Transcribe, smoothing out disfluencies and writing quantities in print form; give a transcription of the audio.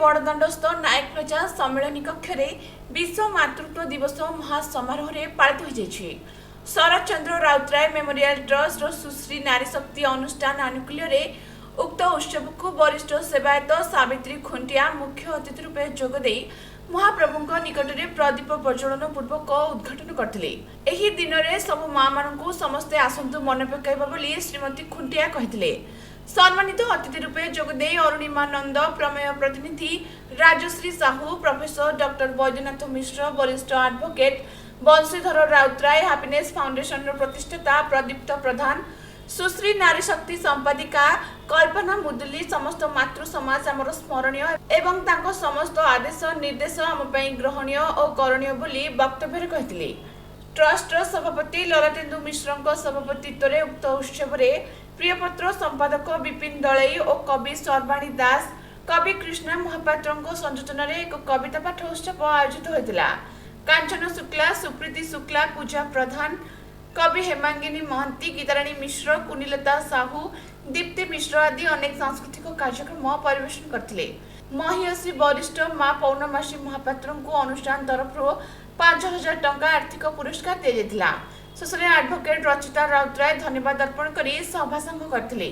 बड़दाण्डस्थ नायक प्रजा सम्मेलन कक्ष विश्व मातृत्व दिवस महासमारोह पालित हो शरद चंद्र राउतराय मेमोरियल ट्रस्ट और सुश्री नारी शक्ति अनुष्ठान आनुकूल्य उक्त उत्सव को वरिष्ठ सेवायत सावित्री खुंटिया मुख्य अतिथि रूपे जोगदे महाप्रभु निकट में प्रदीप प्रज्वलन पूर्वक उद्घाटन करते दिन में सबु माँ मान समस्ते आसतु मन पकड़ बोली श्रीमती खुंटिया कहते। सम्मानित अतिथि रूपे जोगदे अरुणिमा नंद प्रमेय प्रतिनिधि राजश्री साहू प्रोफेसर डॉक्टर बैद्यनाथ मिश्र वरिष्ठ advocate Banshidhar Routray happiness foundation प्रतिष्ठाता प्रदीप्त प्रधान सुश्री नारी शक्ति संपादिका कल्पना मुदुली समस्त मातृ समाज आमर स्मरणीय एवं तांको समस्त आदेश निर्देश आम ग्रहणीय और करणीय बोली वक्तव्य कहते। ट्रस्ट सभापति ललाटेन्दु मिश्र सभापतित्व में उक्त उत्सव में प्रियपत्र संपादक विपिन दलई और कवि सर्वाणी दास कवि कृष्णा महापात्र संयोजन में एक कविता पाठ उत्सव आयोजित होता। कांचन शुक्ला सुप्रीति शुक्ला पूजा प्रधान कवि हेमांगिनी महंती गीताराणी मिश्र कुनीलता साहू दीप्ति मिश्र आदि अनेक सांस्कृतिक कार्यक्रम परिवेशन करते। महिषी वरिष्ठ माँ पौर्णमासी महापात्र को अनुष्ठान तरफ 5,000 टंका आर्थिक पुरस्कार दिया। शेष एडवोकेट रचिता राउतराय धन्यवाद अर्पण कर सभासंग करते।